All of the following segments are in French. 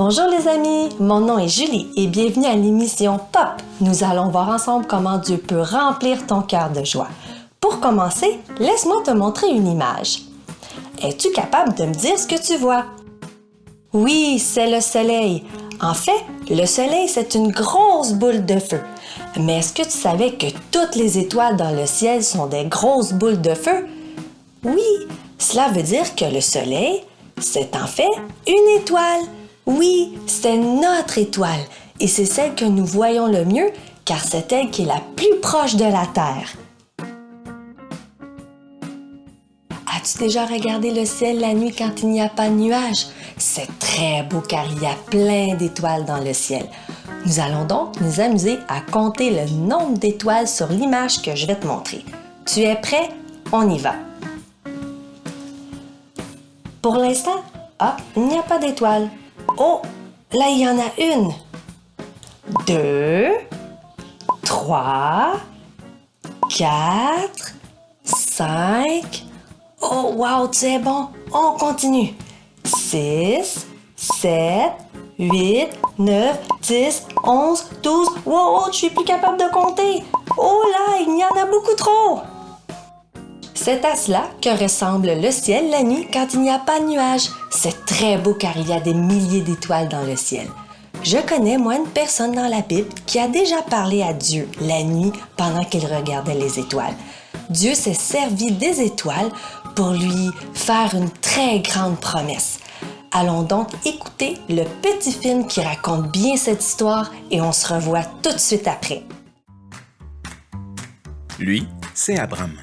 Bonjour les amis, mon nom est Julie et bienvenue à l'émission Pop. Nous allons voir ensemble comment Dieu peut remplir ton cœur de joie. Pour commencer, laisse-moi te montrer une image. Es-tu capable de me dire ce que tu vois? Oui, c'est le soleil. En fait, le soleil, c'est une grosse boule de feu. Mais est-ce que tu savais que toutes les étoiles dans le ciel sont des grosses boules de feu? Oui, cela veut dire que le soleil, c'est en fait une étoile. Oui, c'est notre étoile et c'est celle que nous voyons le mieux car c'est elle qui est la plus proche de la Terre. As-tu déjà regardé le ciel la nuit quand il n'y a pas de nuages? C'est très beau car il y a plein d'étoiles dans le ciel. Nous allons donc nous amuser à compter le nombre d'étoiles sur l'image que je vais te montrer. Tu es prêt? On y va! Pour l'instant, il n'y a pas d'étoiles. Oh, là, il y en a une, 2, 3, 4, 5. Oh, wow, tu es bon. On continue. 6, 7, 8, 9, 10, 11, 12. Wow, je suis plus capable de compter. Oh là, il y en a beaucoup trop. C'est à cela que ressemble le ciel la nuit quand il n'y a pas de nuages. C'est très beau car il y a des milliers d'étoiles dans le ciel. Je connais, moi, une personne dans la Bible qui a déjà parlé à Dieu la nuit pendant qu'il regardait les étoiles. Dieu s'est servi des étoiles pour lui faire une très grande promesse. Allons donc écouter le petit film qui raconte bien cette histoire et on se revoit tout de suite après. Lui, c'est Abraham,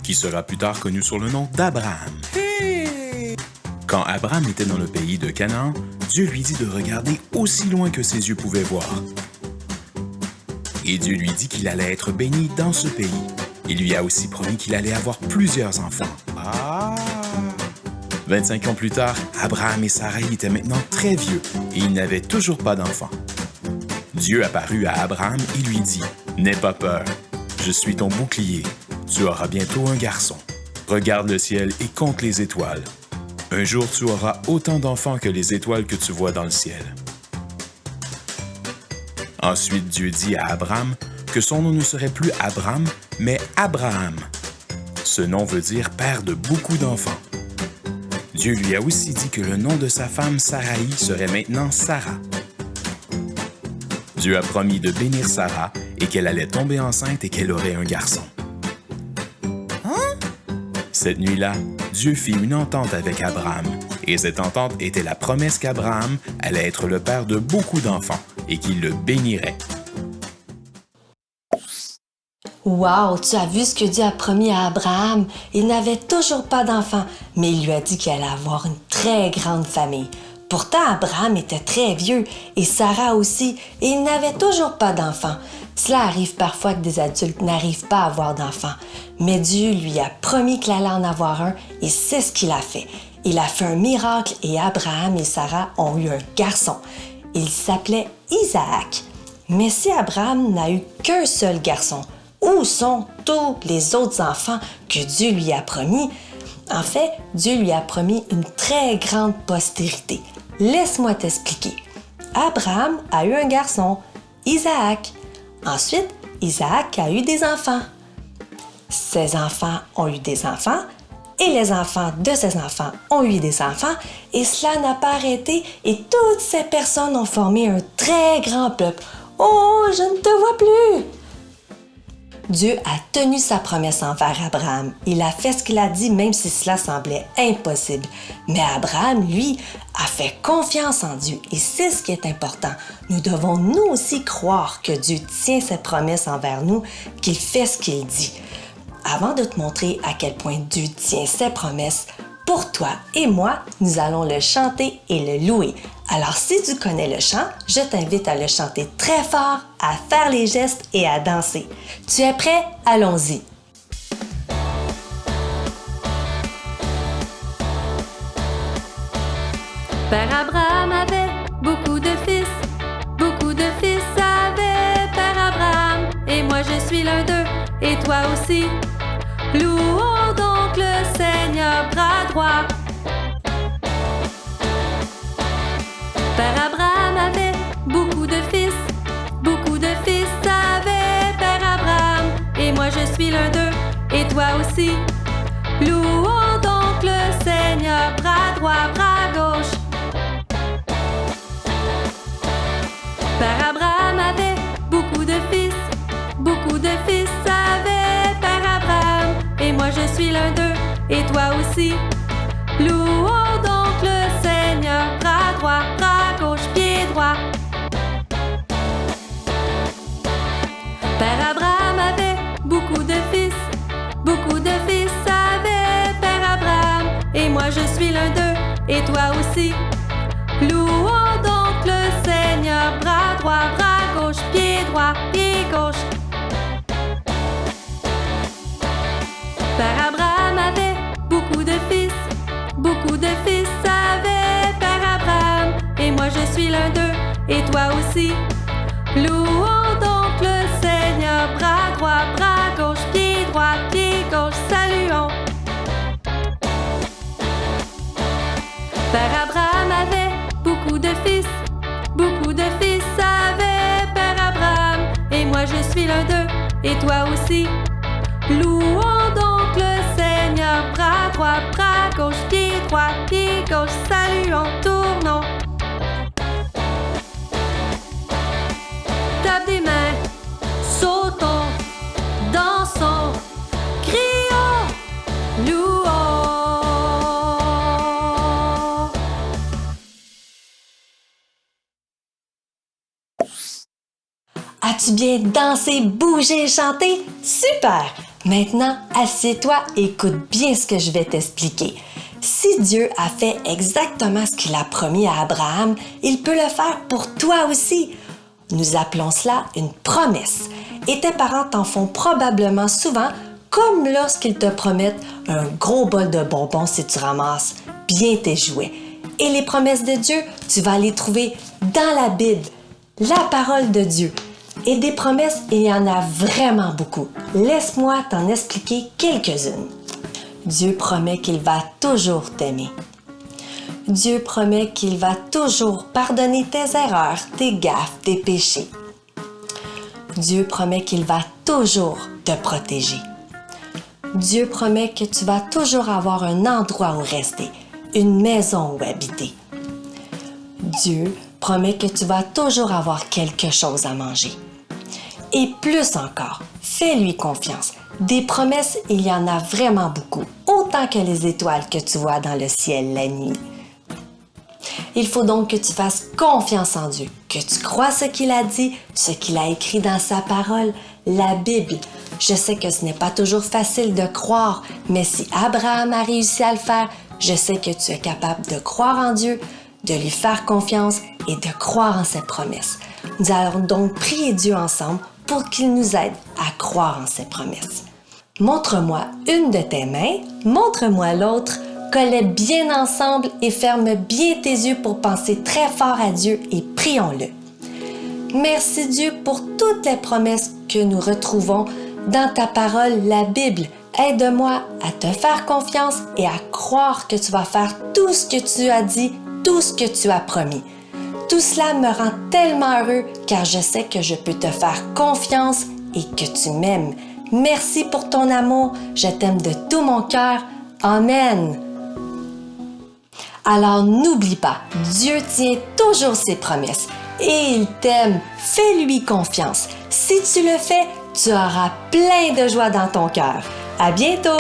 qui sera plus tard connu sous le nom d'Abraham. Quand Abraham était dans le pays de Canaan, Dieu lui dit de regarder aussi loin que ses yeux pouvaient voir. Et Dieu lui dit qu'il allait être béni dans ce pays. Il lui a aussi promis qu'il allait avoir plusieurs enfants. 25 ans plus tard, Abraham et Sarai étaient maintenant très vieux et ils n'avaient toujours pas d'enfants. Dieu apparut à Abraham et lui dit « N'aie pas peur, je suis ton bouclier. Tu auras bientôt un garçon. Regarde le ciel et compte les étoiles. Un jour, tu auras autant d'enfants que les étoiles que tu vois dans le ciel. » Ensuite, Dieu dit à Abraham que son nom ne serait plus Abram, mais Abraham. Ce nom veut dire « père de beaucoup d'enfants ». Dieu lui a aussi dit que le nom de sa femme Sarai serait maintenant Sarah. Dieu a promis de bénir Sarah et qu'elle allait tomber enceinte et qu'elle aurait un garçon. Cette nuit-là, Dieu fit une entente avec Abraham, et cette entente était la promesse qu'Abraham allait être le père de beaucoup d'enfants et qu'il le bénirait. Wow, tu as vu ce que Dieu a promis à Abraham? Il n'avait toujours pas d'enfants, mais il lui a dit qu'il allait avoir une très grande famille. Pourtant, Abraham était très vieux et Sarah aussi, et il n'avait toujours pas d'enfants. Cela arrive parfois que des adultes n'arrivent pas à avoir d'enfants, mais Dieu lui a promis qu'il allait en avoir un et c'est ce qu'il a fait. Il a fait un miracle et Abraham et Sarah ont eu un garçon. Il s'appelait Isaac. Mais si Abraham n'a eu qu'un seul garçon, où sont tous les autres enfants que Dieu lui a promis? En fait, Dieu lui a promis une très grande postérité. Laisse-moi t'expliquer. Abraham a eu un garçon, Isaac. Ensuite, Isaac a eu des enfants. Ses enfants ont eu des enfants et les enfants de ses enfants ont eu des enfants et cela n'a pas arrêté et toutes ces personnes ont formé un très grand peuple. Oh, je ne te vois plus! Dieu a tenu sa promesse envers Abraham. Il a fait ce qu'il a dit même si cela semblait impossible. Mais Abraham, lui, a fait confiance en Dieu et c'est ce qui est important. Nous devons nous aussi croire que Dieu tient ses promesses envers nous, qu'il fait ce qu'il dit. Avant de te montrer à quel point Dieu tient ses promesses, pour toi et moi, nous allons le chanter et le louer. Alors si tu connais le chant, je t'invite à le chanter très fort, à faire les gestes et à danser. Tu es prêt? Allons-y! Père Abraham avait beaucoup de fils avait Père Abraham, et moi je suis l'un d'eux, et toi aussi. Louons donc le Seigneur bras droit. Père Abraham suis l'un d'eux, et toi aussi. Louons donc le Seigneur, bras droit, bras gauche. Père Abraham avait beaucoup de fils avait Père Abraham, et moi je suis l'un d'eux, et toi aussi. Louons donc le Seigneur, bras droit, bras gauche, pied droit. Père Abraham avait beaucoup de fils avait Père Abraham, et moi je suis l'un d'eux, et toi aussi. Louons donc le Seigneur, bras droit, bras gauche, pied droit, pied gauche. Père Abraham avait beaucoup de fils avait Père Abraham, et moi je suis l'un d'eux, et toi aussi. Louons donc le Seigneur, bras droit, bras gauche, pied droit, pied gauche, saluons. Père Abraham avait beaucoup de fils avait Père Abraham, et moi je suis l'un d'eux, et toi aussi. Louons donc le Seigneur, bras droit, bras gauche, pied droit, pied gauche, saluons, tournons. Tape des mains, sautons, dansons, crions, louons. As-tu bien dansé, bougé et chanté? Super! Maintenant, assieds-toi et écoute bien ce que je vais t'expliquer. Si Dieu a fait exactement ce qu'il a promis à Abraham, il peut le faire pour toi aussi. Nous appelons cela une promesse. Et tes parents t'en font probablement souvent, comme lorsqu'ils te promettent un gros bol de bonbons si tu ramasses bien tes jouets. Et les promesses de Dieu, tu vas les trouver dans la Bible, la parole de Dieu. Et des promesses, il y en a vraiment beaucoup. Laisse-moi t'en expliquer quelques-unes. Dieu promet qu'il va toujours t'aimer. Dieu promet qu'il va toujours pardonner tes erreurs, tes gaffes, tes péchés. Dieu promet qu'il va toujours te protéger. Dieu promet que tu vas toujours avoir un endroit où rester, une maison où habiter. Dieu promet que tu vas toujours avoir quelque chose à manger. Et plus encore, fais-lui confiance. Des promesses, il y en a vraiment beaucoup, autant que les étoiles que tu vois dans le ciel la nuit. Il faut donc que tu fasses confiance en Dieu, que tu crois ce qu'il a dit, ce qu'il a écrit dans sa parole, la Bible. Je sais que ce n'est pas toujours facile de croire, mais si Abraham a réussi à le faire, je sais que tu es capable de croire en Dieu, de lui faire confiance et de croire en ses promesses. Nous allons donc prier Dieu ensemble pour qu'il nous aide à croire en ses promesses. Montre-moi une de tes mains, montre-moi l'autre, colle-les bien ensemble et ferme bien tes yeux pour penser très fort à Dieu et prions-le. Merci Dieu pour toutes les promesses que nous retrouvons dans ta parole, la Bible. Aide-moi à te faire confiance et à croire que tu vas faire tout ce que tu as dit, tout ce que tu as promis. Tout cela me rend tellement heureux car je sais que je peux te faire confiance et que tu m'aimes. Merci pour ton amour, je t'aime de tout mon cœur. Amen. Alors n'oublie pas, Dieu tient toujours ses promesses et il t'aime. Fais-lui confiance. Si tu le fais, tu auras plein de joie dans ton cœur. À bientôt!